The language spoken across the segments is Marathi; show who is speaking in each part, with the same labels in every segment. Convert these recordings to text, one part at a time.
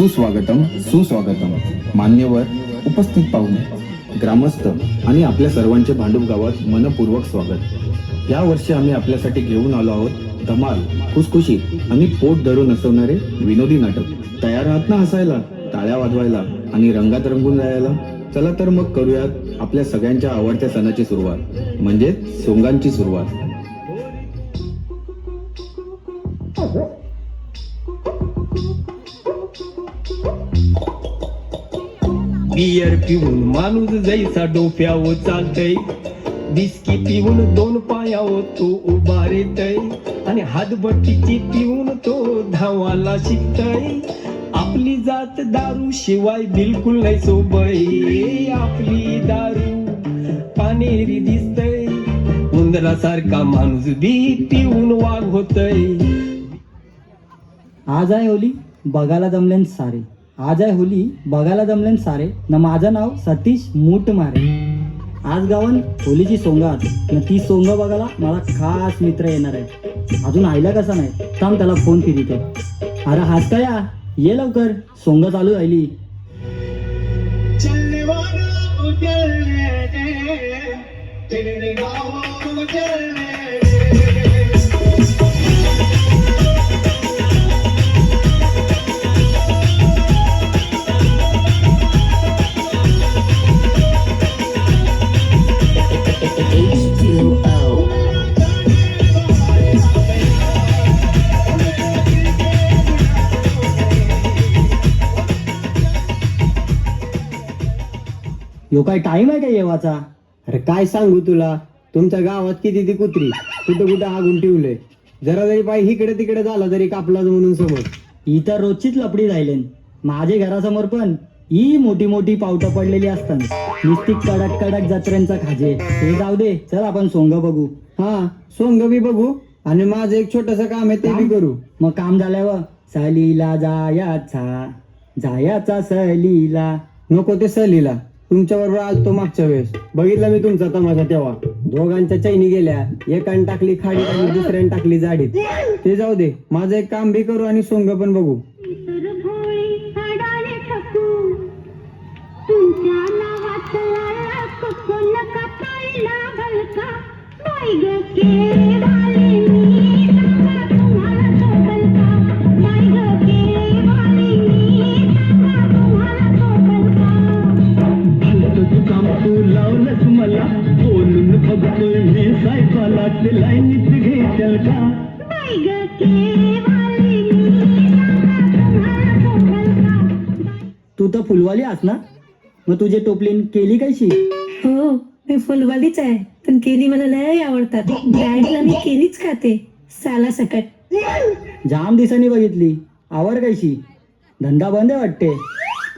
Speaker 1: सुस्वागतम सुस्वागतम. मान्यवर, उपस्थित पाहुणे, ग्रामस्थ आणि आपल्या सर्वांचे भांडूप गावात मनपूर्वक स्वागत. या वर्षी आम्ही आपल्यासाठी घेऊन आलो आहोत धमाल, खुशखुशीत आणि पोट धरून हसवणारे विनोदी नाटक. तयार आहात ना हसायला, टाळ्या वाजवायला आणि रंगात रंगून जायला? चला तर मग करूयात आपल्या सगळ्यांच्या आवडत्या सणाची सुरुवात, म्हणजे सोंगांची सुरुवात.
Speaker 2: बियर पिऊन माणूस जैसा डोफ्यावर चालतय, बिस्की पिऊन दोन पायावर तो उभा रेतय, आणि हातभट्टीची पिऊन तो धावाला शिकतय. आपली जात दारू शिवाय बिलकुल नाही सोबय, आपली दारू पानेरी दिसतय, उंदरासारखा माणूस बी पिऊन वाघ होतय.
Speaker 3: आज आहे होली बघायला जमलेन सारे, आज आहे होली बघायला जमलेन सारे न माझं नाव सतीश मूटमारे. आज गावन होलीची सोंगात न ती सोंग बघायला मला खास मित्र येणार आहे. अजून आयला कसा नाही, थांब त्याला फोन फिरितो. अरे हाच का या, ये लवकर, सोंग चालू राहिली. यो काय टाइम आहे का येवाचा?
Speaker 4: अरे काय सांगू तुला, तुमच्या गावात किती ती कुत्री कुठं कुठं हागून ठेवलंय. जरा जरी पाय इकडे तिकडे झाला तरी कापलाच म्हणून समज.
Speaker 3: ही तर रोजचीच लपडी राहिलेन. माझे घरासमोर पण ही मोठी मोठी पावटं पडलेली असतात, नुसती कडक कडक जत्रेंचा खाजे. ते जाऊ दे, चल आपण सोंग बघू.
Speaker 4: हा, सोंग बी बघू आणि माझं एक छोटस काम आहे ते बी करू.
Speaker 3: मग काम झाल्यावर सहलीला जायाचा, जायाचा सहलीला.
Speaker 4: नको ते सहलीला, तुमच्या बरोबर आलतो मागच्या वेळेस, बघितला मी तुमचा तमाशा तेव्हा. दोघांच्या चैनी गेल्या, एकाने टाकली खाडीत आणि दुसऱ्याने टाकली जाडीत. ते जाऊ दे, माझं एक काम बी करू आणि सोंग पण बघू.
Speaker 3: तू तर फुलवाली आस ना, मग तुझे टोपलीन केली कशी?
Speaker 5: हो, मी फुलवालीच आहे, पण केली मला लय आवडतात. डाएटला मी केलीच खाते, साला सकट.
Speaker 3: जाम दिसांनी बघितली, आवड कशी? धंदा बंद आहे वाटते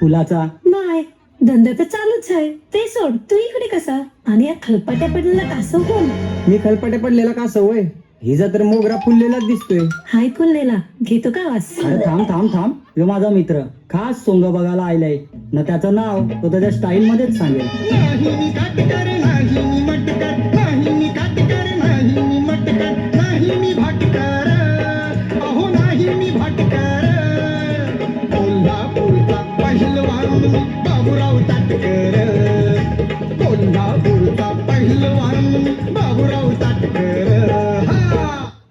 Speaker 3: फुलाचा.
Speaker 5: नाही, धंदा तर चालूच आहे. ते सोड, तू इकडे कसा? आणि या खलपाट्या पडलेला कासव कोण?
Speaker 4: मी खलपाटे पडलेला का सवय, हिचा तर मोगरा फुललेलाच दिसतोय.
Speaker 5: हाय फुललेला, घेतो का वास?
Speaker 3: अरे थांब थांब थांब, ह्यो माझा मित्र खास सोंग बघायला आलाय ना. त्याचं नाव तो त्याच्या स्टाईल मध्येच सांगेल.
Speaker 2: बाबूराव ताटकर, कोल्हापूरचा पहिलवान बाबूराव ताटकर.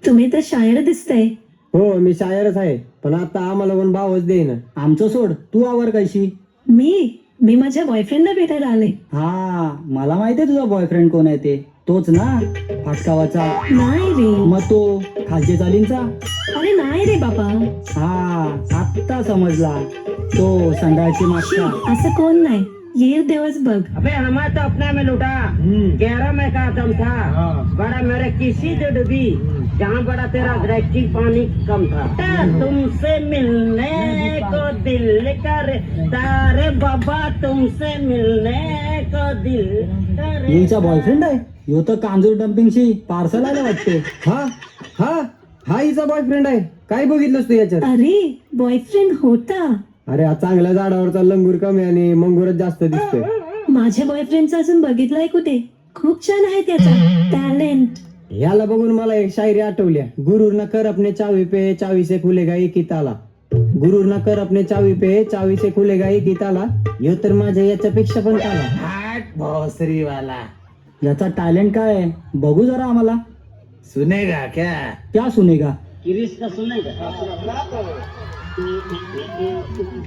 Speaker 5: तुम्ही तर शायर दिसताय.
Speaker 4: हो, मी शायरच आहे, पण आता आम्हाला कोण भावच देईना.
Speaker 3: आमचं सोड, तू आवर कशी?
Speaker 5: मी माझ्या बॉयफ्रेंडला भेटायला आले.
Speaker 3: हा, मला माहितीये तुझा बॉयफ्रेंड कोण आहे ते. तोच ना फाटकावाचा?
Speaker 5: नाही रे.
Speaker 3: मग तो खालचे चालींचा?
Speaker 5: अरे नाही रे बाबा.
Speaker 3: हा, आत्ता समजला, तो संडाळची मागचा.
Speaker 5: असं कोण नाही, ये देवच बघ.
Speaker 6: अबे हमें तो अपने में लूटा, 11 में का दम था, बड़ा मेरे किसी जो डूबी, जहाँ बड़ा तेरा ड्राइकिंग पानी कम था. तुमसे मिलने को दिल करता रे बाबा, तुमसे मिलने को दिल करे.
Speaker 3: हिचा बॉयफ्रेंड आहे? ह्यो तर कांजूर डम्पिंगची पार्सल आलं वाटते.
Speaker 4: हा हा हा हिचा बॉयफ्रेंड आहे. काय बघितलंस तू याच्यात?
Speaker 5: अरे बॉयफ्रेंड होता.
Speaker 4: अरे हा चांगल्या झाडावरचा लंगूर कमी आणि मंगूरच जास्त दिसतोय.
Speaker 5: माझ्या बॉयफ्रेंडचा अजून बघितलाय कुठे? खूप छान आहे त्याचा टॅलेंट.
Speaker 4: ह्याला बघून मला एक शायरी आठवल्या. गुरुर न कर अपने चावी पे, चावी से खुलेगा एक ही ताला. गुरु ना कर अपने चावी पे चावी से खुलेगा एक ही ताला. यो तर माझ्या याच्यापेक्षा पण ताला.
Speaker 7: हाट भोसरी वाला
Speaker 3: याचा टॅलेंट काय आहे बघू जरा आम्हाला.
Speaker 7: सुनेगा क्या?
Speaker 3: क्या सुनेगा?
Speaker 6: किरीस का सुनेगा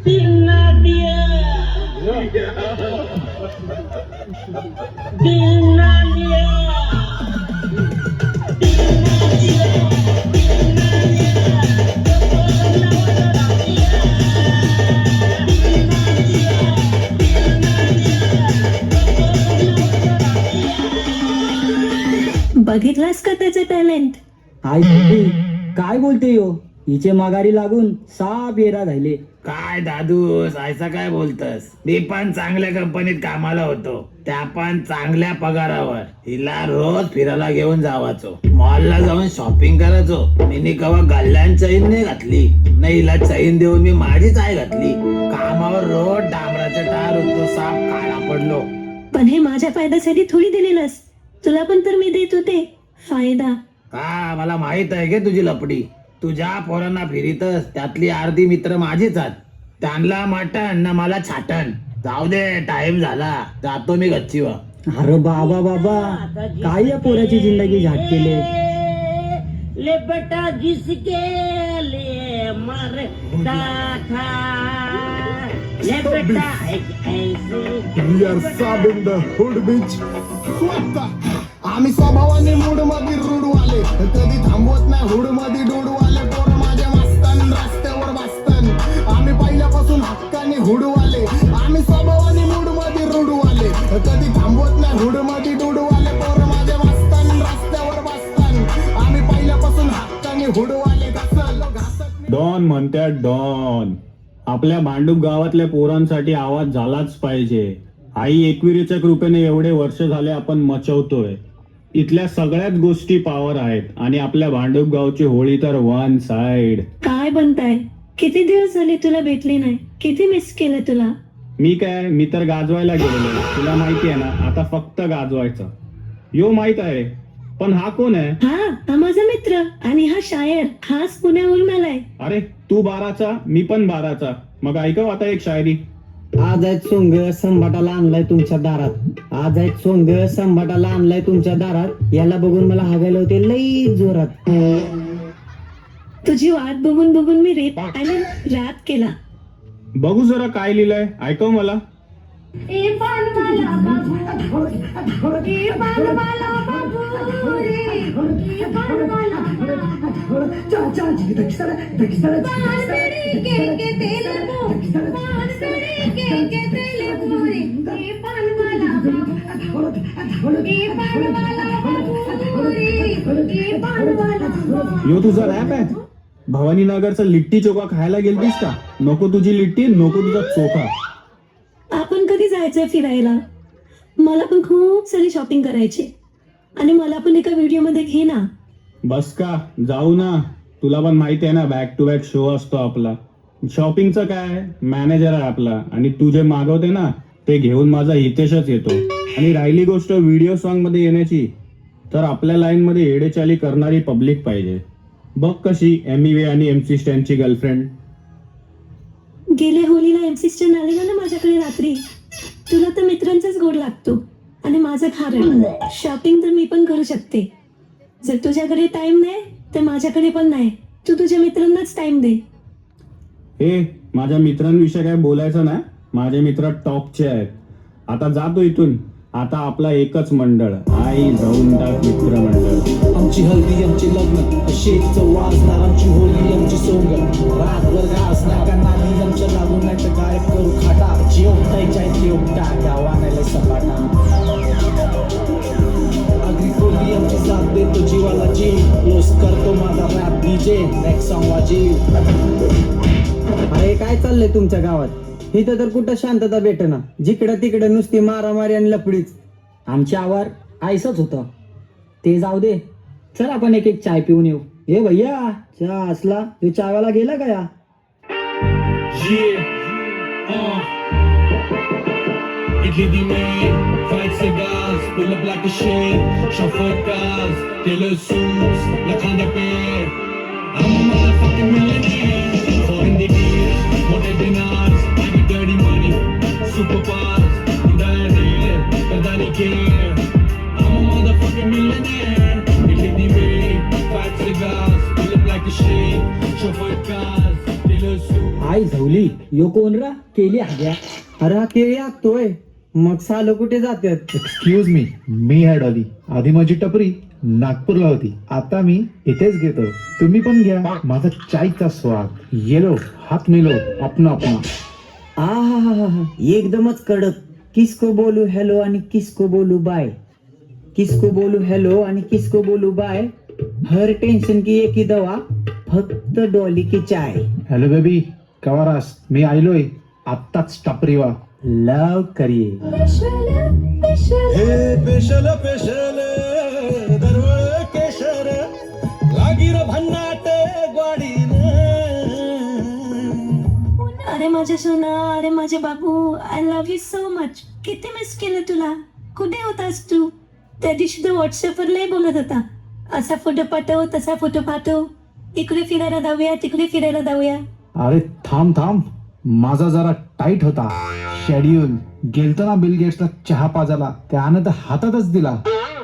Speaker 6: दिल ना दिया दिल ना दिया
Speaker 5: बघितलास का त्याचे टॅलेंट?
Speaker 3: आई बाबी, काय बोलते यो? हिचे माघारी लागून साप येरा राहिले.
Speaker 7: काय दादू ऐसा काय बोलतस? मी पण चांगल्या कंपनीत कामाला होतो, त्या पण चांगल्या पगारावर. हिला रोज फिरायला घेऊन जावाचो, मॉलला जाऊन शॉपिंग करायचो. मी कवा गल्ल्यान चैन नाही घातली, नाही हिला चैन देऊन मी माझीच आई घातली. कामावर रोज डांबराचा टार होतो, साप काळा पडलो.
Speaker 5: पण हे माझ्या फायद्यासाठी थोडी दिलेलंस, तुला पण तर मी देत होते फायदा.
Speaker 7: हा मला माहित आहे गे तुझी लपडी. तुझ्या पोरांना फिरितस त्यातली अर्धी मित्र माझीच आहेत. त्यांना मटण ना मला छाटण. जाऊ दे, टाइम झाला, जातो मी गच्चीवर.
Speaker 3: अरे बाबा बाबा, काय या पोराची जिंदगी झाट केले.
Speaker 6: ले बेटा जिसके लिए मरता था ले बेटा एक ऐसे
Speaker 2: आम्ही स्वभावाने मूड मध्ये रूडवाले, कधी थांबवत नाही हुड मध्ये डोडवाले. पोर माझ्या मस्तान रस्त्यावर बसतान, आम्ही पहिल्यापासून हक्काने हुडवाले. आम्ही स्वभावाने मूड मध्ये रूडवाले, कधी थांबवत नाही हुड मध्ये डोडवाले. पोर माझ्या मस्तान रस्त्यावर बसतान, आम्ही पहिल्यापासून हक्काने हुडवाले. घासत
Speaker 1: डॉन म्हणतात डॉन. आपल्या भांडूप गावातल्या पोरांसाठी आवाज झालाच पाहिजे. आई एकविरीच्या कृपेने एवढे वर्ष झाले आपण मचवतोय. इथल्या सगळ्याच गोष्टी पॉवर आहेत आणि आपल्या भांडूप गावची होळी तर वन साइड.
Speaker 5: काय बनताय? किती दिवस झाले तुला भेटले नाही, किती मिस केलं तुला.
Speaker 1: मी तर गाजवायला गेलेलो. तुला माहिती आहे ना, आता फक्त गाजवायचं. यो माहित आहे, पण हा कोण आहे?
Speaker 5: हा माझा मित्र आणि हा शायर. हाच पुण्यावरून आलाय.
Speaker 1: अरे तू 12चा, मी पण 12चा. मग ऐकव आता एक शायरी.
Speaker 4: आज आहेत सोंग संभाटाला आणलाय तुमच्या दारात. आज आहेत सोंग संभाटाला आणलाय तुमच्या दारात. याला बघून मला हागायला होते लई जोरात.
Speaker 5: तुझी वाट बघून बघून मी रॅप केला.
Speaker 1: बघू जरा काय लिहिलंय, ऐकव मला. यो तुझा रॅप आहे? भवानीनगरचा लिट्टी चोखा खायला गेलतीस का? नको तुझी लिट्टी, नको तुझा चोखा.
Speaker 5: आपण कधी जायचंय फिरायला? मला पण खूप सारी शॉपिंग करायची आणि मला पण एका व्हिडिओ मध्ये घे ना.
Speaker 1: बस का, जाऊ ना. तुला पण माहिती आहे ना, बॅक टू बॅक शो असतो आपला. शॉपिंगचं काय, मॅनेजर आहे आपला. आणि तू जे मागवते ना ते घेऊन माझा हितेशच येतो. आणि राहिली गोष्ट व्हिडिओ सॉन्ग मध्ये येण्याची, तर आपल्या लाईन मध्ये येडेचाली करणारी पब्लिक पाहिजे. बघ कशी एमईवे आणि एमसी स्टॅनची गर्लफ्रेंड.
Speaker 5: गेल्या होलीला एमसी स्टॅन आलेला ना माझ्याकडे रात्री. तुला तर मित्रांचाच गोड लागतो आणि माझं खारट. शॉपिंग तर मी पण करू शकते. जर तुझ्याकडे टाइम नाही तर माझ्याकडे पण नाही. तू तुझ्या मित्रांनाच टाइम दे.
Speaker 1: हे माझ्या मित्रांविषयी काय बोलायचं ना. माझे मित्र टॉपचे आहेत. आता जातो इथून. आता आपला एकच मंडळ, आई जाऊन टाक मित्र मंडळ.
Speaker 8: आमची हल्दी आमचे लग्न, शेकचं वाजणार आमची होळी आमची सोंग. रातभर घासणार का नाली आमच्या लागून, नाही तर काय करू खाटा. जेवतायच्या जेवटा गावानाला सपाटा. अगदी खोली आमची साथ देतो जीवाला जीव. क्लोज करतो माझा रॅप डीजे, नेक्स्ट सॉंग वाजी.
Speaker 4: अरे काय चाललंय तुमच्या गावात? इथं तर कुठं शांतता भेटेना. जिकडं तिकडं नुसती मारामारी आणि लफडीच.
Speaker 3: आमच्या आवर आयसच होतं. ते जाऊ दे, चल आपण एक एक चाय पिऊन येऊ. ए भैया, चहा असला तो चायवाला गेला का या?
Speaker 9: Itlidi man, 5 cigars, pull up like a shit. Chauffeur cars, tailor suits, la grande paire. I'm a motherfucking millionaire. Foreign dinars, I get dirty money, superpowers, diarrhea, but I don't care. I'm a motherfucking millionaire. Italy the way, fat cigars, pull up like a shade, chauffeur cars, dealer suits.
Speaker 3: आई झवली यो कोण रा केली हाग्या.
Speaker 4: अरे हा केळी आखतोय, मग सालं कुठे जातात?
Speaker 10: एक्सक्यूज मी आहे डॉली. आधी माझी टपरी नागपूरला होती, आता मी इथेच घेतो. तुम्ही पण घ्या माझा चायचा स्वाद. येलो हात मिलो अपना अपना.
Speaker 4: आहा, एकदमच कडक. किसको बोलू हॅलो आणि किसको बोलू बाय. किसको बोलू हॅलो आणि किसको बोलू बाय. हर टेन्शन की एक ही दवा, फक्त डॉली की चाय.
Speaker 10: हॅलो बेबी कवारास, मी आयलोय आत्ताच टपरीवा.
Speaker 4: लव करिये.
Speaker 8: पेशल पेशल दरवळ केशर लागीर भन्नाट ग्वाडीन.
Speaker 5: अरे माझ्या सोना, अरे माझे बाबू, I love you so much. किती मिस केलं तुला. कुठे होतास तू? त्या दिवशी तो व्हॉट्सअपवर लय बोलत होता, असा फोटो पाठव, तसा फोटो पाठव, इकडे फिरायला जाऊया, तिकडे फिरायला जाऊया.
Speaker 10: अरे थांब, माझा जरा टाईट होता शेड्यूल. गेलतो ना बिल गेट्सला चहा पाजाला, त्यानं तर हातातच दिला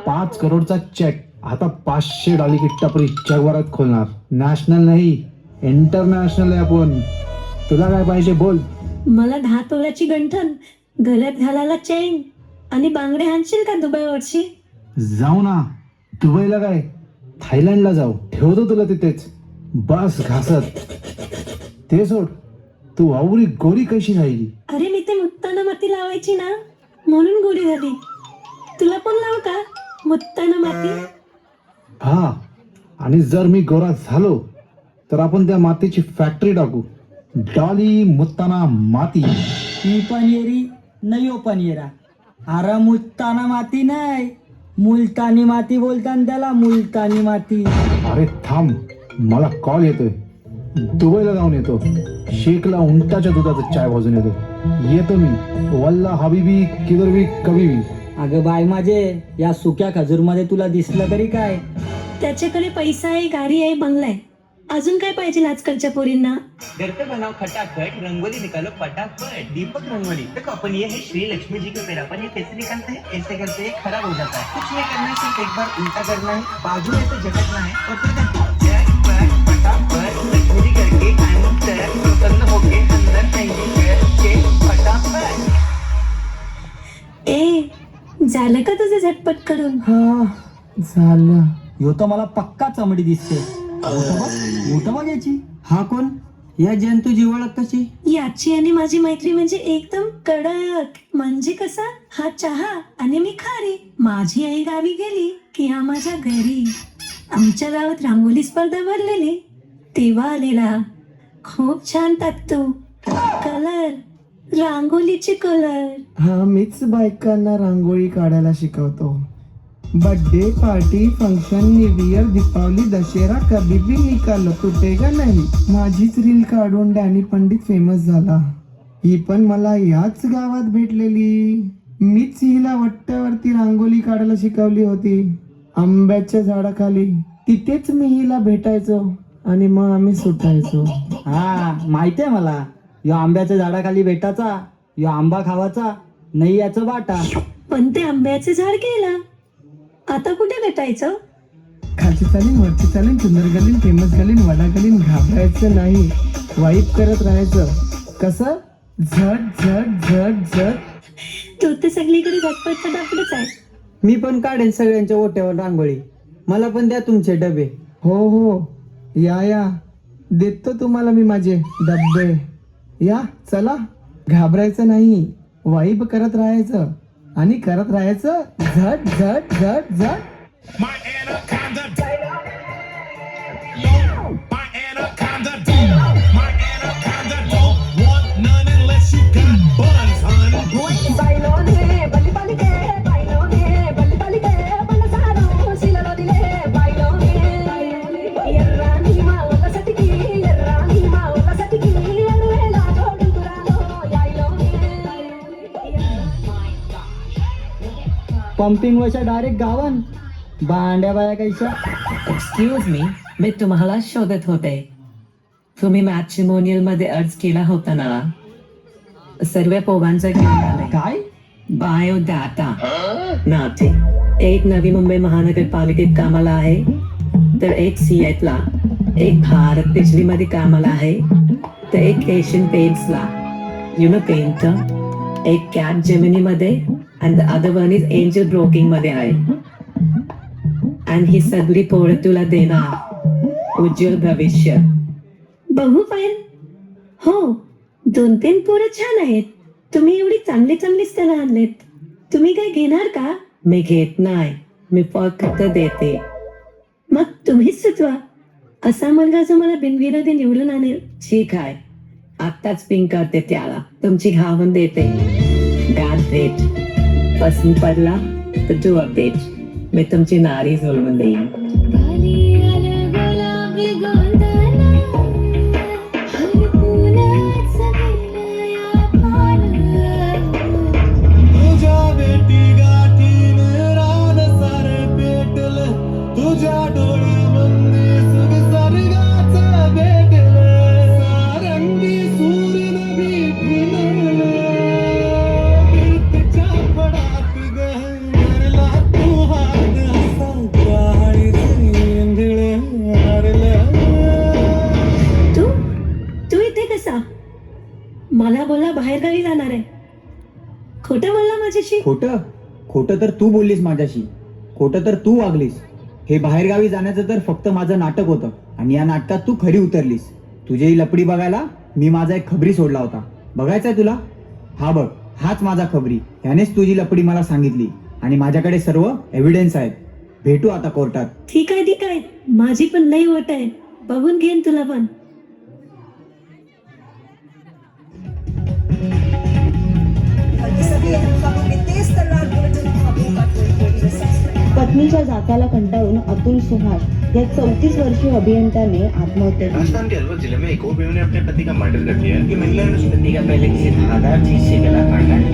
Speaker 10: 5 करोडचा चेक. आता $500 की टपरी जगभरात खोलणार. नॅशनल नाही, इंटरनॅशनल आहे आपण. तुला काय पाहिजे बोल.
Speaker 5: मला 10 तोळ्याची गंठण, गळ्यात घालायला चेन आणि बांगडे आणशील का दुबईवरची?
Speaker 10: जाऊ ना. दुबईला काय, थायलंडला जाऊ. ठेवतो तुला तिथेच बस घासत. ते सोड, तू आवरी गोरी कशी राहिली?
Speaker 5: अरे मी ते मुत्ताना माती लावायची ना, म्हणून गोरी झाली. तुला पण लाव का मुत्ताना माती?
Speaker 10: हा, आणि जर मी गोरा झालो तर आपण त्या मातीची फॅक्टरी टाकू. डॉली मुत्ताना माती.
Speaker 3: ही पण येरी नाही हो पण येरा. अरे मुलताना माती नाही, मुलतानी माती बोलताना त्याला, मुलतानी माती.
Speaker 10: अरे थांब, मला कॉल येतोय. दुबईला जाऊन येतो. शेखला उंटाच्या दुधाचा चाय भाजून येतो मी. वल्ला हबीबी किधर भी कभी भी.
Speaker 3: अगं बाय माझे, या सुक्या खजूरमध्ये तुला दिसलं तरी काय?
Speaker 5: त्याच्याकडे पैसा आहे, गाडी आहे, बंगला आहे. अजून काय पाहिजे आजकालच्या पोरींना?
Speaker 11: घर पे बनाओ खटाखट, रंगोली निकालो फटाफट. दीपक रंगोली देखो अपन ये है श्री लक्ष्मी जी का पेड़. अपन ये कैसे निकालते हैं, ऐसे करते हैं, खराब हो जाता है. कुछ नहीं करना है, सिर्फ एक बार उल्टा करना है, बाजू में तो झटकना है और फिर जय पर फटाफट. लक्ष्मी जी करके कायम तैयार प्रसन्न होके अंदर जाएंगे करके फटाफट.
Speaker 5: ए, झालं का तुझं झटपट करून?
Speaker 4: हा झालं.
Speaker 3: यो तर मला पक्का चमडी दिसते. मोठं बघ याची.
Speaker 4: हा कोण? या जंतूची ओळख कशी?
Speaker 5: याची आणि माझी मैत्री म्हणजे एकदम कडक. म्हणजे कसा, हा चहा आणि मी खारी. माझी आई गावी गेली की हा माझ्या घरी. आमच्या गावात रांगोली स्पर्धा भरलेली, तेव्हा आलेला. खूप छान टाकतो कलर, रांगोलीचे कलर.
Speaker 2: हा मीच बायकांना रांगोळी काढायला शिकवतो. Birthday party function new year Deepavali Dussehra कभी भी निकालो तुटेगा नाही. माझीच रील काढून डॅनी पंडित फेमस झाला. ही पण मला याच गावात भेटलेली. मीच हिला वट्ट्यावरती रांगोली काढायला शिकवली होती, आंब्याच्या झाडाखाली. तिथेच मी हिला भेटायचो आणि मग आम्ही सुटायचो.
Speaker 3: हा माहितीये मला. यो आंब्याच्या झाडाखाली भेटायचा, यो आंबा खावाचा, नाही याचं बाटा.
Speaker 5: पण ते आंब्याचे झाड गेला, आता कुठे भेटायचं?
Speaker 2: खालची चालीन वरची चालीन, सुंदर Glenn famous Glenn vada Glenn. घाबरायचं नाही, वाईप करत राहायचं. कसं? झट झट झट झट.
Speaker 5: तू तर सगळीकडे झटपट फटाफटच आहे.
Speaker 4: मी पण काढेन सगळ्यांच्या ओट्यावर रांगोळी. मला पण द्या तुमचे डबे.
Speaker 2: हो या देतो तुम्हाला मी माझे डब्बे. या चला, घाबरायचं नाही, वाईब करत राहायचं आणि करत राहायचं झट झट झट झट.
Speaker 9: My anaconda, my anaconda, my anaconda don't want none unless you got buns, hun.
Speaker 3: Pumping वशा डायरेक्ट गावन. भांड्या बाया कैसा.
Speaker 6: एक्सक्यूज मी, मैं तुम्हाला शोधत होते. तुम्ही मॅट्रिमोनियल मध्ये अर्ज केला होता ना, सर्व पोगांचा घेऊन आले.
Speaker 3: काय?
Speaker 6: बायोडाटा नाते. एक नवी मुंबई महानगरपालिकेत कामाला आहे, तर एक सिएटला, एक भारत बिजली मध्ये कामाला आहे, तर एक एशियन पेंट्सला, यु नो पेंटर, एक कॅट जेमिनी मध्ये, and the other one is angel broking मध्ये आहे. आणि ही सगळी पोळं तुला देणार उज्ज्वल भविष्य. बघू पाहिजे. हो, 2-3 पोरं छान आहेत. तुम्ही एवढी चांगली चांगली स्थळं आणलेत. तुम्ही काय घेणार का? मी घेत नाही, मी फक्त देते. मग तुम्हीच सुचवा. असा मुलगा जो मला बिनविरोधी निवडून आणेल. ठीक आहे, आत्ताच पिंक करते त्याला. तुमची घावन देते. गाठ भेट. पसंत पडला तर डू अपडेट. मी तुमची नारी जुळवून देईन. मला बोला बाहेर गावी जाणार आहे. खोटं बोलला माझ्याशी.
Speaker 4: खोटं तर तू बोललीस माझ्याशी. खोटं तर तू वागलीस. हे बाहेरगावी जाण्याचं तर फक्त माझं नाटक होतं, आणि या नाटकात तू खरी उतरलीस. तुझी ही लपडी बघायला मी माझा एक खबरी सोडला होता. बघायचंय तुला? हा बघ, हाच माझा खबरी. ह्यानेच तुझी लपडी मला सांगितली, आणि माझ्याकडे सर्व एव्हिडन्स आहेत. भेटू आता कोर्टात.
Speaker 5: ठीक आहे. माझी पण लई ओट आहे. बघून घेईन तुला पण.
Speaker 12: पत्नीच्या जाचाला कंटाळून अतुल सुहास या 34 वर्षीय अभियंत्याने आत्महत्या की.
Speaker 11: राजस्थान के अलवर जिले में एक और ने अपने पति का मर्डर कर दिया कि महिला ने उस पति का पहले किसी धारदार चीज से गला काटा है.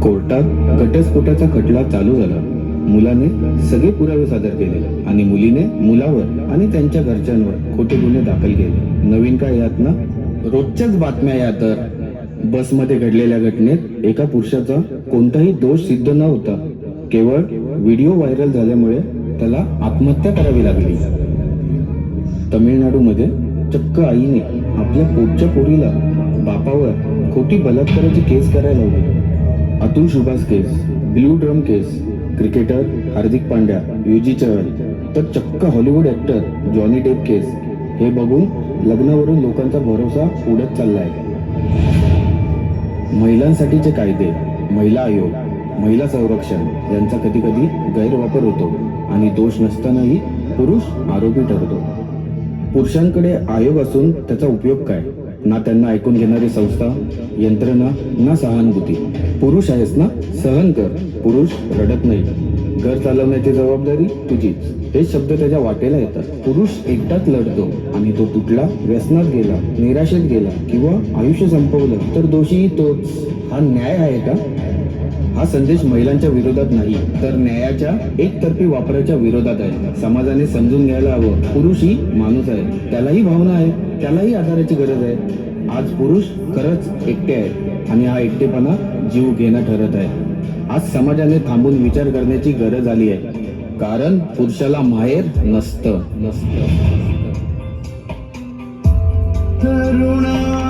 Speaker 1: कोर्टात घटस्फोटाचा खटला चालू झाला. मुलाने सगळे पुरावे सादर केले आणि मुलीने मुलावर आणि त्यांच्या घरच्यांवर खोटे गुन्हे दाखल केले. नवीन काय यात ना? रोजच्याच बातम्या या. तर बसमध्ये घडलेल्या घटनेत एका पुरुषाचा कोणताही दोष सिद्ध न होता केवळ व्हिडिओ व्हायरल झाल्यामुळे त्याला आत्महत्या करावी लागली. तमिळनाडूमध्ये चक्क आईने आपल्या पोटच्या पोरीला बापावर खोटी बलात्काराची केस करायला लावली. अतुल सुभाष केस, ब्लू ड्रम केस, क्रिकेटर हार्दिक पांड्या, युजी चहल, तर चक्क हॉलिवूड ऍक्टर जॉनी डेप केस. हे बघून लग्नावरून लोकांचा भरोसा उडत चाललाय. महिलांसाठीचे कायदे, महिला आयोग, महिला संरक्षण यांचा कधी कधी गैरवापर होतो आणि दोष नसतानाही पुरुष आरोपी ठरतो. पुरुषांकडे आयोग असून त्याचा उपयोग काय? ना त्यांना ऐकून घेणारी संस्था, यंत्रणा, ना सहानुभूती. पुरुष आहेस ना, सहन कर. पुरुष रडत नाही. घर चालवण्याची जबाबदारी तुझीच. हे शब्द त्याच्या वाटेला येतात. पुरुष एकटाच लढतो आणि तो तुटला, व्यसनात गेला, निराशेत गेला किंवा आयुष्य संपवलं तर दोषी तोच. हा न्याय आहे का? हा संदेश महिलांच्या विरोधात नाही, तर न्यायाच्या एकतर्फी वापराच्या विरोधात आहे. समाजाने समजून घ्यायला हवं, पुरुष ही माणूस आहे, त्यालाही भावना आहे, त्यालाही आधाराची गरज आहे. आज पुरुष खरंच एकटे आहेत आणि हा एकटेपणा जीव घेणं ठरत आहे. आज समाजाने थांबून विचार करण्याची गरज आली आहे, कारण पुरुषाला माहेर नसतं.